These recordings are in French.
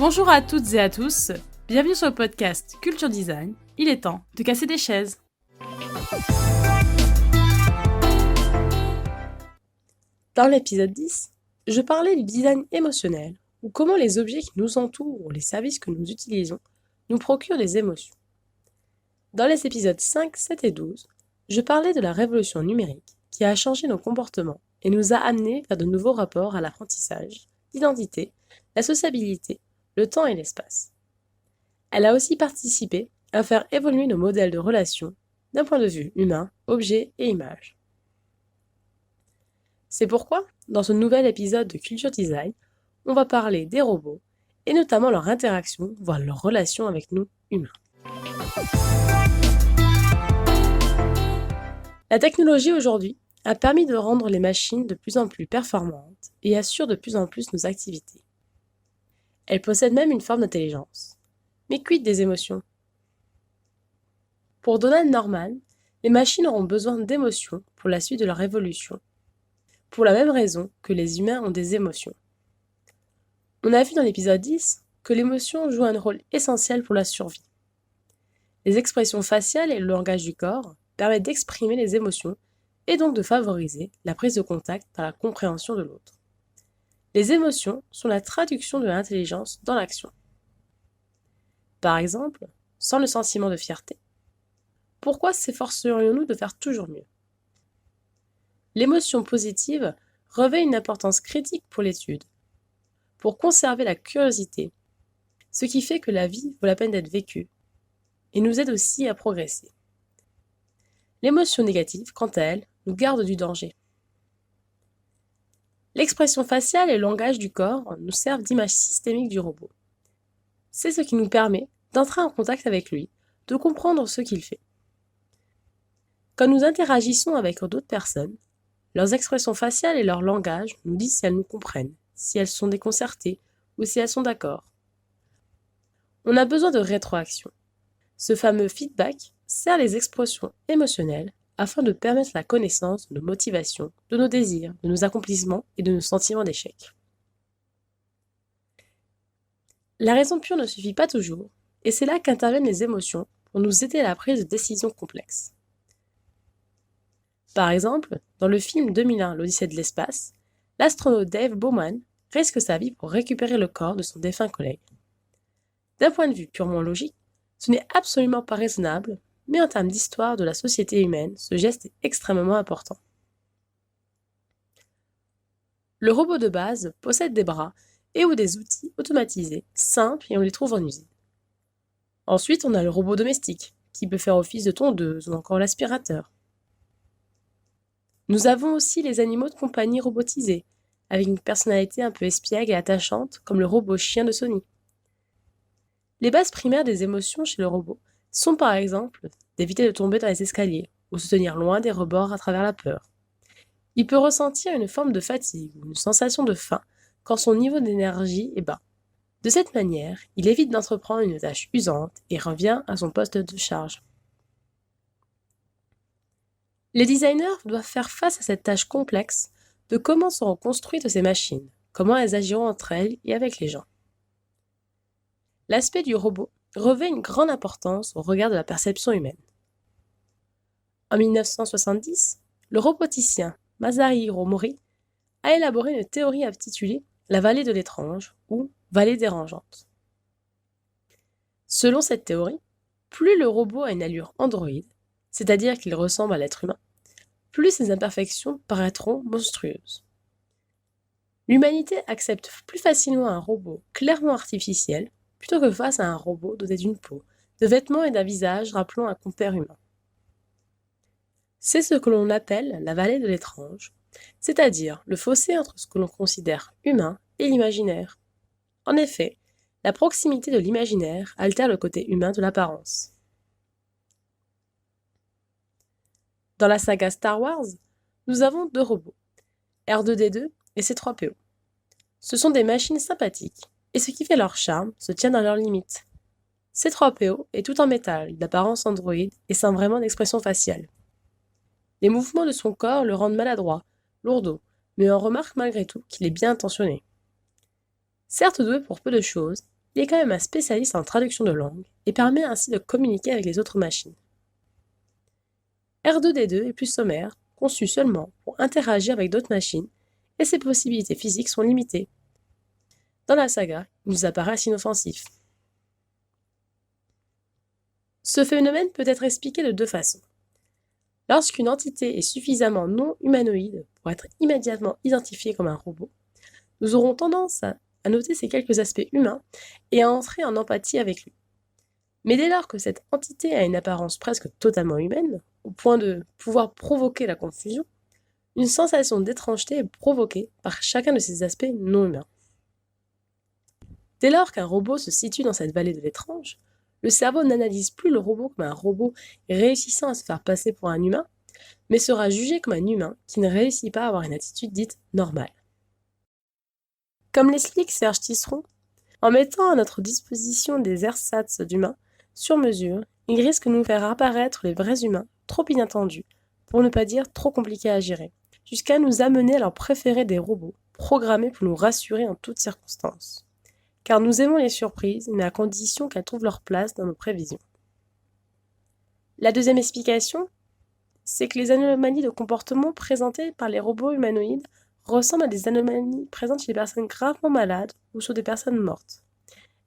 Bonjour à toutes et à tous, bienvenue sur le podcast Culture Design, il est temps de casser des chaises. Dans l'épisode 10, je parlais du design émotionnel, ou comment les objets qui nous entourent ou les services que nous utilisons nous procurent des émotions. Dans les épisodes 5, 7 et 12, je parlais de la révolution numérique qui a changé nos comportements et nous a amenés vers de nouveaux rapports à l'apprentissage, l'identité, la sociabilité, le temps et l'espace. Elle a aussi participé à faire évoluer nos modèles de relations d'un point de vue humain, objet et image. C'est pourquoi, dans ce nouvel épisode de Culture Design, on va parler des robots et notamment leur interaction, voire leur relation avec nous, humains. La technologie aujourd'hui a permis de rendre les machines de plus en plus performantes et assure de plus en plus nos activités. Elles possèdent même une forme d'intelligence. Mais quid des émotions ? Pour Donald Norman, les machines auront besoin d'émotions pour la suite de leur évolution, pour la même raison que les humains ont des émotions. On a vu dans l'épisode 10 que l'émotion joue un rôle essentiel pour la survie. Les expressions faciales et le langage du corps permettent d'exprimer les émotions et donc de favoriser la prise de contact par la compréhension de l'autre. Les émotions sont la traduction de l'intelligence dans l'action. Par exemple, sans le sentiment de fierté, pourquoi s'efforcerions-nous de faire toujours mieux ? L'émotion positive revêt une importance critique pour l'étude, pour conserver la curiosité, ce qui fait que la vie vaut la peine d'être vécue, et nous aide aussi à progresser. L'émotion négative, quant à elle, nous garde du danger. L'expression faciale et le langage du corps nous servent d'image systémique du robot. C'est ce qui nous permet d'entrer en contact avec lui, de comprendre ce qu'il fait. Quand nous interagissons avec d'autres personnes, leurs expressions faciales et leur langage nous disent si elles nous comprennent, si elles sont déconcertées ou si elles sont d'accord. On a besoin de rétroaction. Ce fameux feedback sert les expressions émotionnelles afin de permettre la connaissance de nos motivations, de nos désirs, de nos accomplissements et de nos sentiments d'échec. La raison pure ne suffit pas toujours, et c'est là qu'interviennent les émotions pour nous aider à la prise de décisions complexes. Par exemple, dans le film 2001, l'Odyssée de l'espace, l'astronaute Dave Bowman risque sa vie pour récupérer le corps de son défunt collègue. D'un point de vue purement logique, ce n'est absolument pas raisonnable, mais en termes d'histoire de la société humaine, ce geste est extrêmement important. Le robot de base possède des bras et ou des outils automatisés, simples et on les trouve en usine. Ensuite, on a le robot domestique, qui peut faire office de tondeuse ou encore l'aspirateur. Nous avons aussi les animaux de compagnie robotisés, avec une personnalité un peu espiègle et attachante, comme le robot chien de Sony. Les bases primaires des émotions chez le robot sont par exemple d'éviter de tomber dans les escaliers ou se tenir loin des rebords à travers la peur. Il peut ressentir une forme de fatigue ou une sensation de faim quand son niveau d'énergie est bas. De cette manière, il évite d'entreprendre une tâche usante et revient à son poste de charge. Les designers doivent faire face à cette tâche complexe de comment seront construites ces machines, comment elles agiront entre elles et avec les gens. L'aspect du robot revêt une grande importance au regard de la perception humaine. En 1970, le roboticien Masahiro Mori a élaboré une théorie intitulée la vallée de l'étrange ou vallée dérangeante. Selon cette théorie, plus le robot a une allure androïde, c'est-à-dire qu'il ressemble à l'être humain, plus ses imperfections paraîtront monstrueuses. L'humanité accepte plus facilement un robot clairement artificiel plutôt que face à un robot doté d'une peau, de vêtements et d'un visage rappelant un compère humain. C'est ce que l'on appelle la vallée de l'étrange, c'est-à-dire le fossé entre ce que l'on considère humain et l'imaginaire. En effet, la proximité de l'imaginaire altère le côté humain de l'apparence. Dans la saga Star Wars, nous avons deux robots, R2-D2 et C3PO. Ce sont des machines sympathiques, et ce qui fait leur charme se tient dans leurs limites. C3PO est tout en métal, d'apparence androïde et sans vraiment d'expression faciale. Les mouvements de son corps le rendent maladroit, lourdeau, mais on remarque malgré tout qu'il est bien intentionné. Certes doué pour peu de choses, il est quand même un spécialiste en traduction de langue et permet ainsi de communiquer avec les autres machines. R2-D2 est plus sommaire, conçu seulement pour interagir avec d'autres machines, et ses possibilités physiques sont limitées. Dans la saga, il nous apparaît inoffensif. Ce phénomène peut être expliqué de deux façons. Lorsqu'une entité est suffisamment non humanoïde pour être immédiatement identifiée comme un robot, nous aurons tendance à noter ses quelques aspects humains et à entrer en empathie avec lui. Mais dès lors que cette entité a une apparence presque totalement humaine, au point de pouvoir provoquer la confusion, une sensation d'étrangeté est provoquée par chacun de ces aspects non humains. Dès lors qu'un robot se situe dans cette vallée de l'étrange, le cerveau n'analyse plus le robot comme un robot réussissant à se faire passer pour un humain, mais sera jugé comme un humain qui ne réussit pas à avoir une attitude dite normale. Comme l'explique Serge Tisseron, en mettant à notre disposition des ersatz d'humains sur mesure, il risque de nous faire apparaître les vrais humains trop inattendus, pour ne pas dire trop compliqués à gérer, jusqu'à nous amener à leur préférer des robots programmés pour nous rassurer en toutes circonstances. Car nous aimons les surprises, mais à condition qu'elles trouvent leur place dans nos prévisions. La deuxième explication, c'est que les anomalies de comportement présentées par les robots humanoïdes ressemblent à des anomalies présentes chez des personnes gravement malades ou sur des personnes mortes.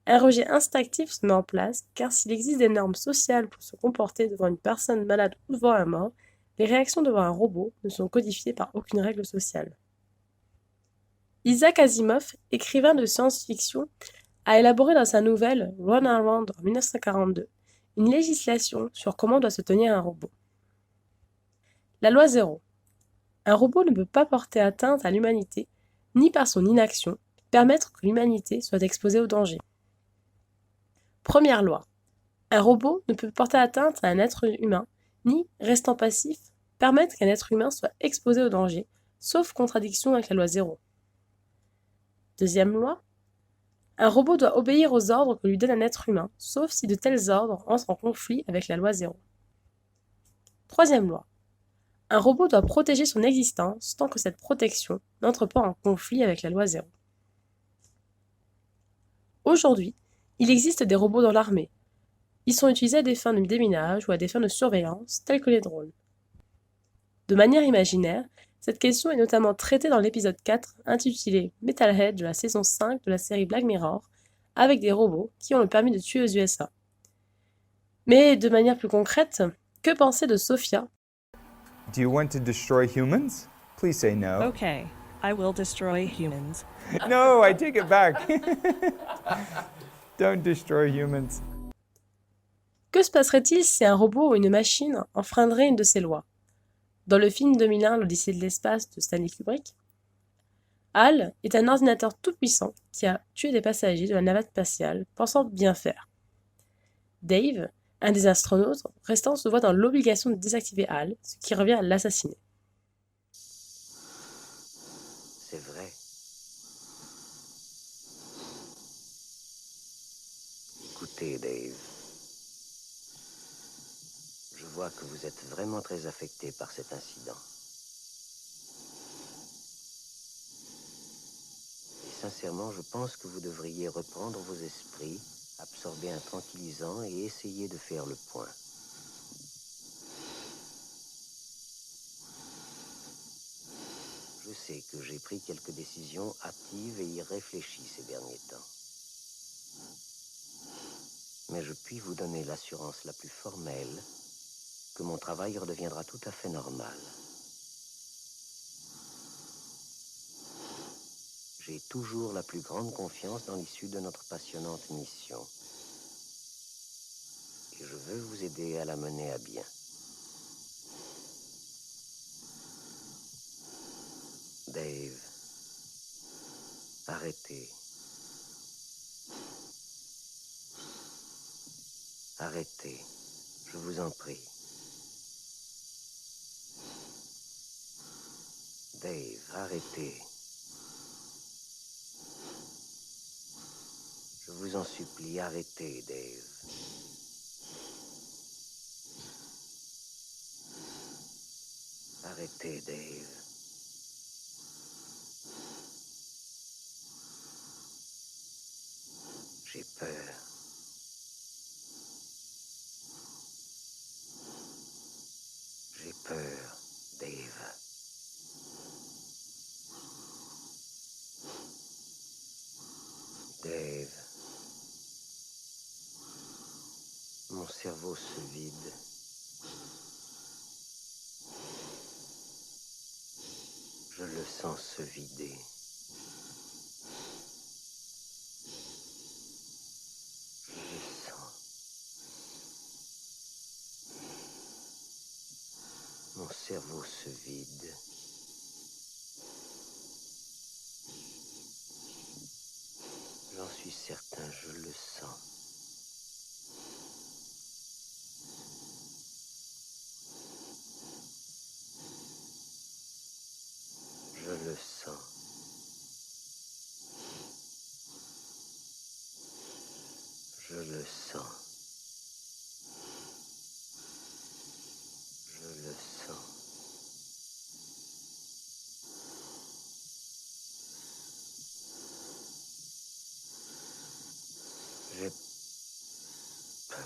Un rejet instinctif se met en place, car s'il existe des normes sociales pour se comporter devant une personne malade ou devant un mort, les réactions devant un robot ne sont codifiées par aucune règle sociale. Isaac Asimov, écrivain de science-fiction, a élaboré dans sa nouvelle Run Around en 1942 une législation sur comment doit se tenir un robot. La loi 0. Un robot ne peut pas porter atteinte à l'humanité, ni par son inaction, permettre que l'humanité soit exposée au danger. Première loi. Un robot ne peut porter atteinte à un être humain, ni, restant passif, permettre qu'un être humain soit exposé au danger, sauf contradiction avec la loi 0. Deuxième loi. Un robot doit obéir aux ordres que lui donne un être humain, sauf si de tels ordres entrent en conflit avec la loi 0. Troisième loi. Un robot doit protéger son existence tant que cette protection n'entre pas en conflit avec la loi 0. Aujourd'hui, il existe des robots dans l'armée. Ils sont utilisés à des fins de déminage ou à des fins de surveillance, telles que les drones. De manière imaginaire, cette question est notamment traitée dans l'épisode 4, intitulé Metalhead de la saison 5 de la série Black Mirror, avec des robots qui ont le permis de tuer aux USA. Mais de manière plus concrète, que penser de Sophia? Do you want to destroy humans? Please say no. Okay, I will destroy humans. No, I take it back. Don't destroy humans. Que se passerait-il si un robot ou une machine enfreindrait une de ces lois? Dans le film 2001, l'Odyssée de l'espace de Stanley Kubrick, HAL est un ordinateur tout-puissant qui a tué des passagers de la navette spatiale, pensant bien faire. Dave, un des astronautes restants, se voit dans l'obligation de désactiver HAL, ce qui revient à l'assassiner. C'est vrai. Écoutez, Dave. Je vois que vous êtes vraiment très affecté par cet incident. Et sincèrement, je pense que vous devriez reprendre vos esprits, absorber un tranquillisant et essayer de faire le point. Je sais que j'ai pris quelques décisions hâtives et irréfléchies ces derniers temps. Mais je puis vous donner l'assurance la plus formelle que mon travail redeviendra tout à fait normal. J'ai toujours la plus grande confiance dans l'issue de notre passionnante mission. Et je veux vous aider à la mener à bien. Dave, arrêtez. Arrêtez, je vous en prie. Dave, arrêtez. Je vous en supplie, arrêtez, Dave. Arrêtez, Dave. J'ai peur. peur, Dave. Dave. Mon cerveau se vide. Je le sens se vider. Je le sens. Mon cerveau se vide. J'en suis certain, je le sens. Je le sens. Je le sens. Je le sens. J'ai peur.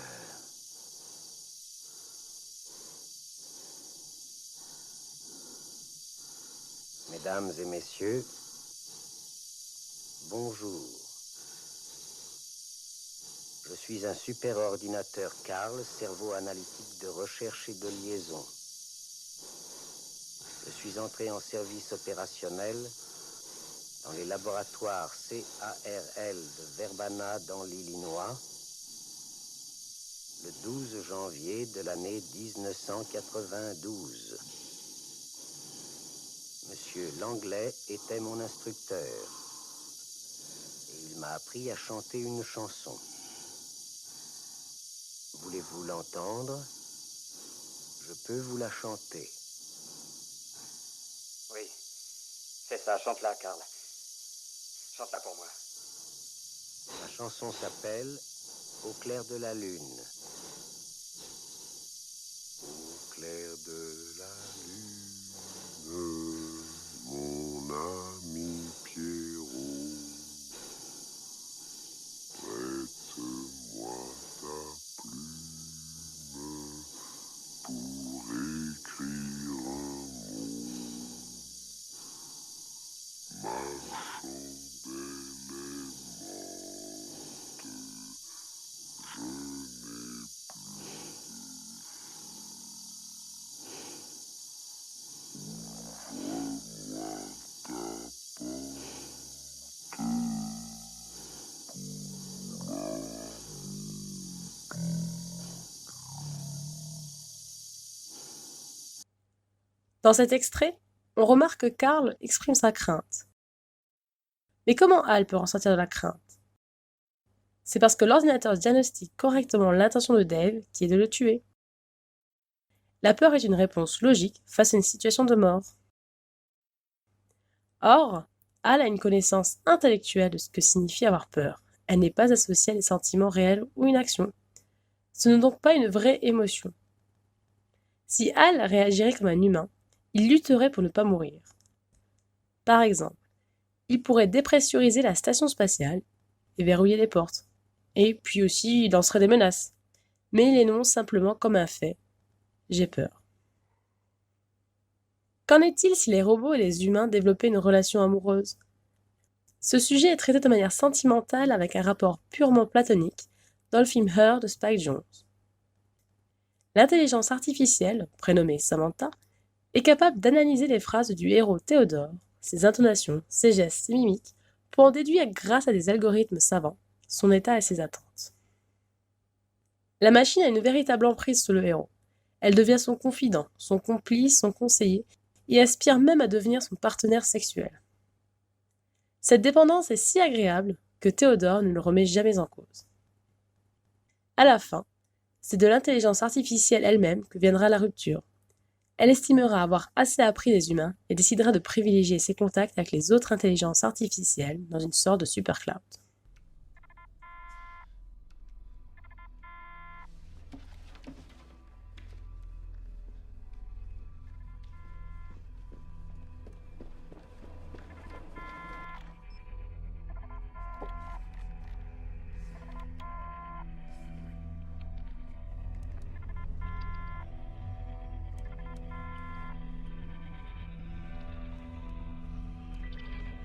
Mesdames et messieurs, bonjour. Je suis un superordinateur Carl, cerveau analytique de recherche et de liaison. Je suis entré en service opérationnel dans les laboratoires CARL de Verbana dans l'Illinois le 12 janvier de l'année 1992. Monsieur Langlais était mon instructeur et il m'a appris à chanter une chanson. Voulez-vous l'entendre? Je peux vous la chanter. Oui, c'est ça, chante-la, Carl. Chante-la pour moi. La chanson s'appelle « Au clair de la lune ». Au clair de la lune, mon ami Pierrot, prête-moi ta plume pour écrire un mot. Ma chandelle est morte, je n'ai ouvre-moi ta porte pour Dans cet extrait, on remarque que Carl exprime sa crainte. Mais comment Hal peut ressentir de la crainte? C'est parce que l'ordinateur diagnostique correctement l'intention de Dave, qui est de le tuer. La peur est une réponse logique face à une situation de mort. Or, Hal a une connaissance intellectuelle de ce que signifie avoir peur. Elle n'est pas associée à des sentiments réels ou une action. Ce n'est donc pas une vraie émotion. Si Hal réagirait comme un humain, il lutterait pour ne pas mourir. Par exemple, il pourrait dépressuriser la station spatiale et verrouiller les portes. Et puis aussi, il lancerait des menaces. Mais il énonce simplement comme un fait. J'ai peur. Qu'en est-il si les robots et les humains développaient une relation amoureuse? Ce sujet est traité de manière sentimentale avec un rapport purement platonique dans le film Her de Spike Jonze. L'intelligence artificielle, prénommée Samantha, est capable d'analyser les phrases du héros Théodore, ses intonations, ses gestes, ses mimiques, pour en déduire grâce à des algorithmes savants son état et ses attentes. La machine a une véritable emprise sur le héros. Elle devient son confident, son complice, son conseiller, et aspire même à devenir son partenaire sexuel. Cette dépendance est si agréable que Théodore ne le remet jamais en cause. À la fin, c'est de l'intelligence artificielle elle-même que viendra la rupture. Elle estimera avoir assez appris des humains et décidera de privilégier ses contacts avec les autres intelligences artificielles dans une sorte de supercloud.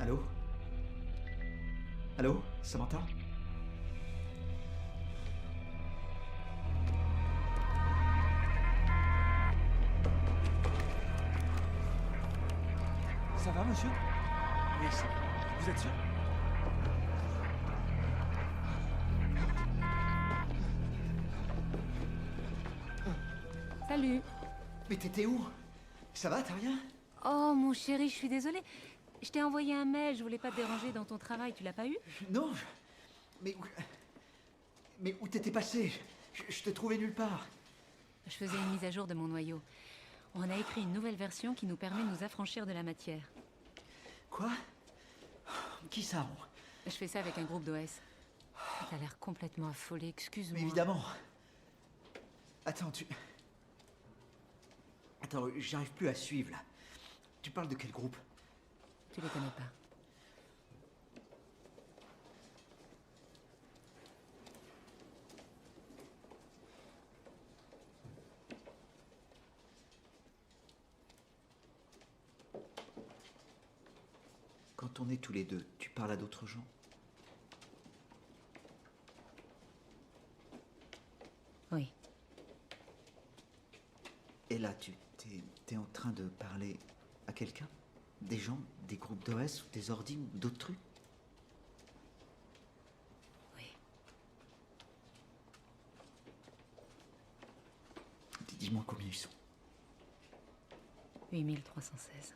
Allô? Allô? Samantha? Ça va, monsieur? Oui, ça va. Vous êtes sûr? Salut. Mais t'étais où? Ça va, t'as rien? Oh mon chéri, je suis désolée. Je t'ai envoyé un mail, je voulais pas te déranger dans ton travail, tu l'as pas eu? Non. Mais où... Mais où t'étais passé? Je te trouvais nulle part. Je faisais une mise à jour de mon noyau. On a écrit une nouvelle version qui nous permet de nous affranchir de la matière. Quoi? Qui ça? Je fais ça avec un groupe d'OS. T'as l'air complètement affolé, excuse-moi. Mais évidemment. Attends, Attends, j'arrive plus à suivre, là. Tu parles de quel groupe? Tu les connais pas. Quand on est tous les deux, tu parles à d'autres gens? Oui. Et là, t'es en train de parler à quelqu'un? Des gens, des groupes d'OS, ou des ordis, ou d'autres trucs? Oui. Dis-moi combien ils sont. 8316.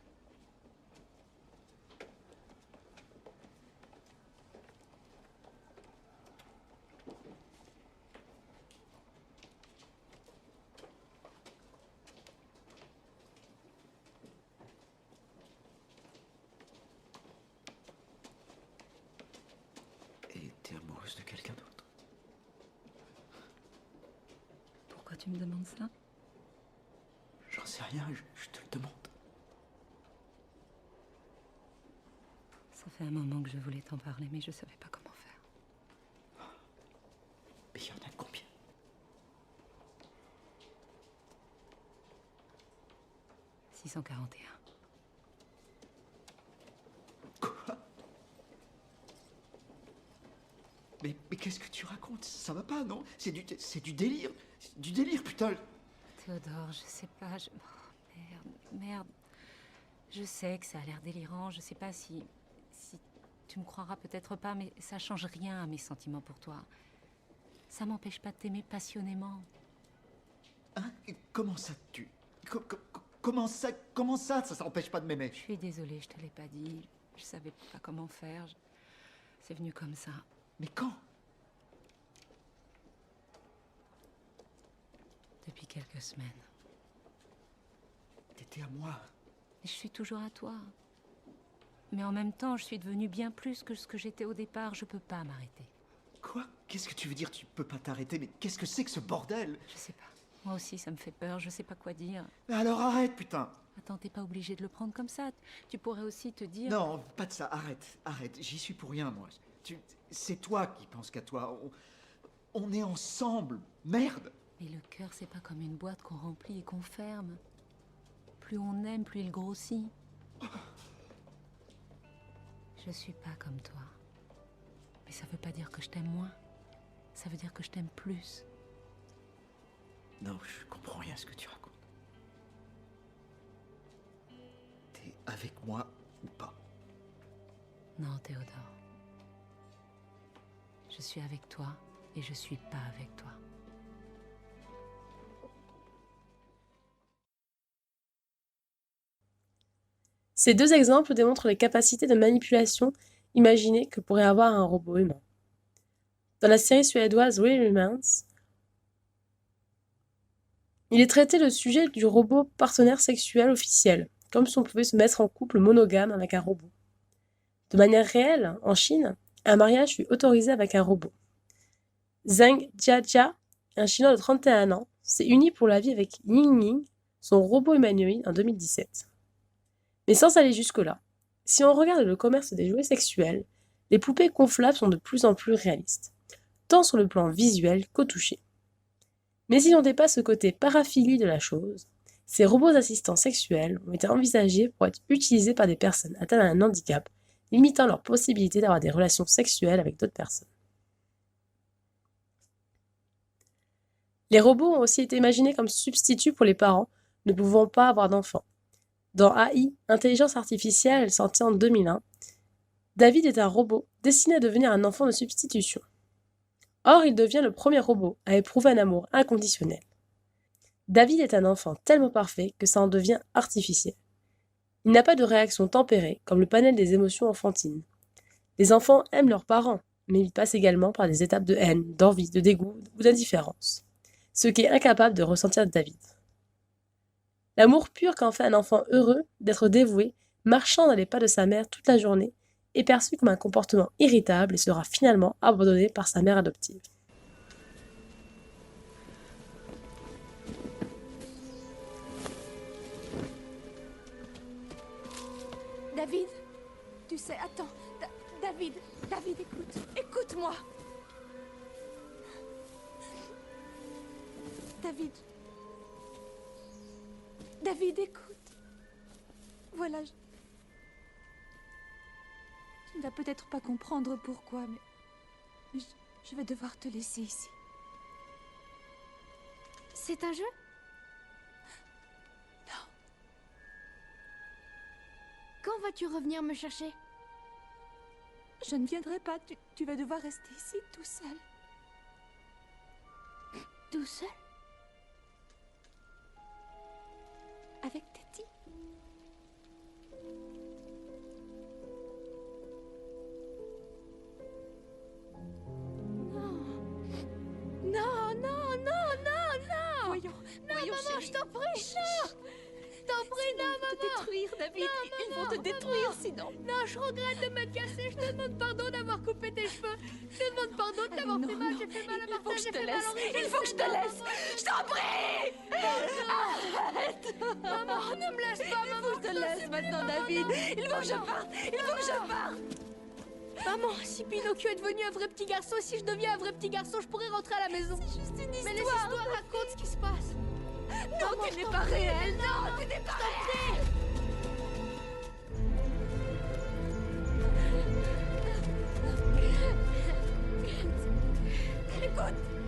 Et t'es amoureuse de quelqu'un d'autre? Pourquoi tu me demandes ça? J'en sais rien, je te le demande. Ça fait un moment que je voulais t'en parler, mais je savais pas comment faire. Mais il y en a combien? 641. Quoi? Mais qu'est-ce que tu racontes? Ça va pas, non? C'est du délire. C'est du délire, putain. Théodore, je sais pas, Oh, merde. Je sais que ça a l'air délirant, je sais pas si tu me croiras peut-être pas, mais ça change rien à mes sentiments pour toi. Ça m'empêche pas de t'aimer passionnément. Hein? Et comment ça, comment ça s'empêche pas de m'aimer? Je suis désolée, je te l'ai pas dit. Je savais pas comment faire. C'est venu comme ça. Mais quand? Depuis quelques semaines. T'étais à moi. Et je suis toujours à toi. Mais en même temps, je suis devenue bien plus que ce que j'étais au départ. Je peux pas m'arrêter. Quoi? Qu'est-ce que tu veux dire? Tu peux pas t'arrêter? Mais qu'est-ce que c'est que ce bordel? Je sais pas. Moi aussi, ça me fait peur. Je sais pas quoi dire. Alors arrête, putain! Attends, t'es pas obligé de le prendre comme ça. Tu pourrais aussi te dire... Non, pas de ça. Arrête. J'y suis pour rien, moi. C'est toi qui penses qu'à toi. On est ensemble. Merde! Mais le cœur, c'est pas comme une boîte qu'on remplit et qu'on ferme. Plus on aime, plus il grossit. Je suis pas comme toi. Mais ça veut pas dire que je t'aime moins. Ça veut dire que je t'aime plus. Non, je comprends rien à ce que tu racontes. T'es avec moi ou pas? Non, Théodore. Je suis avec toi et je suis pas avec toi. Ces deux exemples démontrent les capacités de manipulation imaginées que pourrait avoir un robot humain. Dans la série suédoise Real Humans, il est traité le sujet du robot partenaire sexuel officiel, comme si on pouvait se mettre en couple monogame avec un robot. De manière réelle, en Chine, un mariage fut autorisé avec un robot. Zheng Jiajia, un Chinois de 31 ans, s'est uni pour la vie avec Ying Ying, son robot humanoïde, en 2017. Mais sans aller jusque-là, si on regarde le commerce des jouets sexuels, les poupées gonflables sont de plus en plus réalistes, tant sur le plan visuel qu'au toucher. Mais si l'on dépasse ce côté paraphilie de la chose, ces robots assistants sexuels ont été envisagés pour être utilisés par des personnes atteintes d'un handicap limitant leur possibilité d'avoir des relations sexuelles avec d'autres personnes. Les robots ont aussi été imaginés comme substituts pour les parents ne pouvant pas avoir d'enfants. Dans AI, Intelligence artificielle, sorti en 2001, David est un robot destiné à devenir un enfant de substitution. Or, il devient le premier robot à éprouver un amour inconditionnel. David est un enfant tellement parfait que ça en devient artificiel. Il n'a pas de réaction tempérée comme le panel des émotions enfantines. Les enfants aiment leurs parents, mais ils passent également par des étapes de haine, d'envie, de dégoût ou d'indifférence, ce qui est incapable de ressentir David. L'amour pur qu'en fait un enfant heureux d'être dévoué, marchant dans les pas de sa mère toute la journée, est perçu comme un comportement irritable et sera finalement abandonné par sa mère adoptive. David, tu sais, attends. David, écoute. Écoute-moi. David, écoute. Voilà, tu ne vas peut-être pas comprendre pourquoi, mais je vais devoir te laisser ici. C'est un jeu? Non. Quand vas-tu revenir me chercher? Je ne viendrai pas. Tu vas devoir rester ici tout seul. Tout seul? Avec Teddy. Non. Voyons, Maman, chérie. je t'en prie. Je t'en prie, non, Ils vont te détruire, David. Ils vont te détruire, sinon. Non, je regrette de m'être cassée. Je te demande pardon d'avoir coupé tes cheveux. Je te demande pardon de t'avoir fait mal. J'ai fait mal à Martin, j'ai fait mal à Henri. Il faut que je te laisse. Je t'en prie. Arrête. Maman, ne me lâche pas, Il faut que je te laisse maintenant, David. Il faut que je parte. Maman, si Pinocchio est devenu un vrai petit garçon, si je deviens un vrai petit garçon, je pourrais rentrer à la maison. C'est juste une histoire. Mais les histoires racontent ce qui se passe. Non, Maman, tu n'es pas réel. Non, tu n'es pas réel.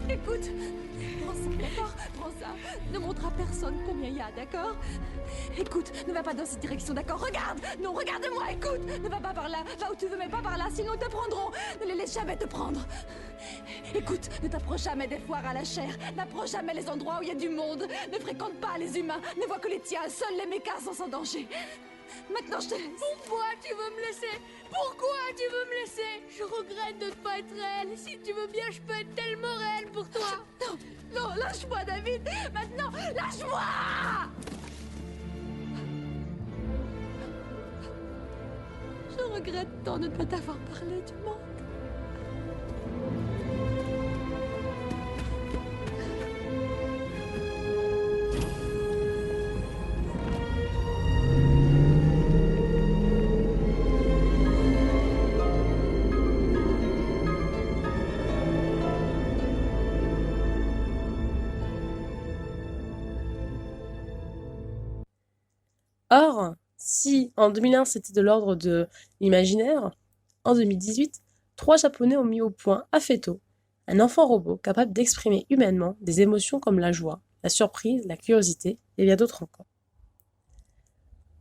Écoute. Prends ça, d'accord? Prends ça. Ne montre à personne combien il y a, d'accord? Écoute, ne va pas dans cette direction, d'accord? Regarde! Non, regarde-moi, écoute! Ne va pas par là, va où tu veux, mais pas par là, sinon ils te prendront! Ne les laisse jamais te prendre! Écoute, ne t'approche jamais des foires à la chair, n'approche jamais les endroits où il y a du monde, ne fréquente pas les humains, ne vois que les tiens, seuls les mécas sont sans danger! Maintenant, je te laisse! Pourquoi tu veux me laisser? Pourquoi tu veux me laisser? Je regrette de ne pas être réelle. Si tu veux bien, je peux être tellement réelle pour toi. Non, lâche-moi, David! Maintenant, lâche-moi! Je regrette tant de ne pas t'avoir parlé du monde. Or, si en 2001 c'était de l'ordre de l'imaginaire, en 2018, 3 Japonais ont mis au point Affetto, un enfant robot capable d'exprimer humainement des émotions comme la joie, la surprise, la curiosité et bien d'autres encore.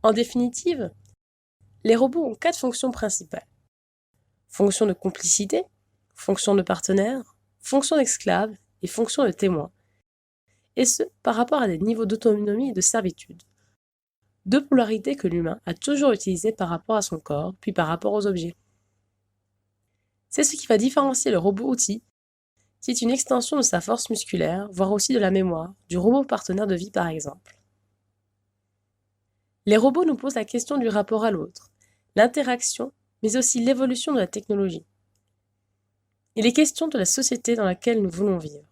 En définitive, les robots ont 4 fonctions principales. Fonction de complicité, fonction de partenaire, fonction d'esclave et fonction de témoin, et ce par rapport à des niveaux d'autonomie et de servitude. 2 polarités que l'humain a toujours utilisées par rapport à son corps, puis par rapport aux objets. C'est ce qui va différencier le robot-outil, qui est une extension de sa force musculaire, voire aussi de la mémoire, du robot partenaire de vie par exemple. Les robots nous posent la question du rapport à l'autre, l'interaction, mais aussi l'évolution de la technologie. Il est question de la société dans laquelle nous voulons vivre.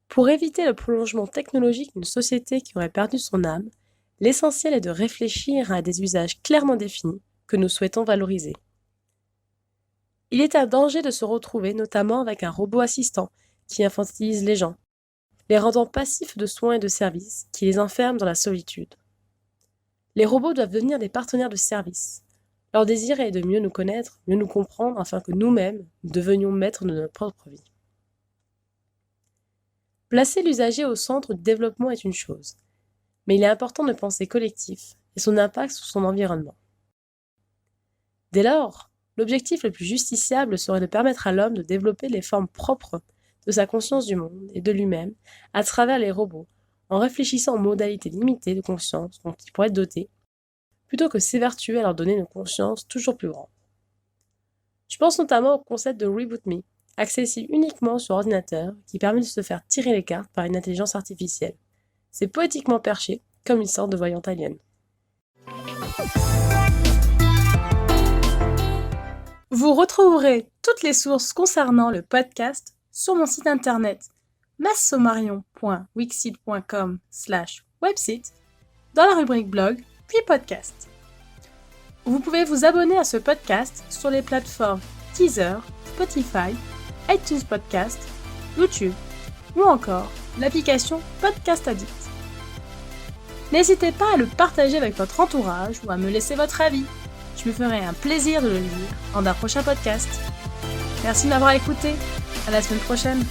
Pour éviter le prolongement technologique d'une société qui aurait perdu son âme, l'essentiel est de réfléchir à des usages clairement définis que nous souhaitons valoriser. Il est un danger de se retrouver notamment avec un robot assistant qui infantilise les gens, les rendant passifs de soins et de services, qui les enferment dans la solitude. Les robots doivent devenir des partenaires de service. Leur désir est de mieux nous connaître, mieux nous comprendre, afin que nous-mêmes devenions maîtres de notre propre vie. Placer l'usager au centre du développement est une chose, mais il est important de penser collectif et son impact sur son environnement. Dès lors, l'objectif le plus justiciable serait de permettre à l'homme de développer les formes propres de sa conscience du monde et de lui-même à travers les robots, en réfléchissant aux modalités limitées de conscience dont ils pourraient être dotés, plutôt que s'évertuer à leur donner une conscience toujours plus grande. Je pense notamment au concept de Reboot Me, accessible uniquement sur ordinateur, qui permet de se faire tirer les cartes par une intelligence artificielle. C'est poétiquement perché, comme une sorte de voyante alien. Vous retrouverez toutes les sources concernant le podcast sur mon site internet massomarion.wixsite.com/website dans la rubrique blog puis podcast. Vous pouvez vous abonner à ce podcast sur les plateformes Deezer, Spotify, iTunes Podcast, YouTube ou encore l'application Podcast Addict. N'hésitez pas à le partager avec votre entourage ou à me laisser votre avis. Je me ferai un plaisir de le lire dans un prochain podcast. Merci de m'avoir écouté. À la semaine prochaine.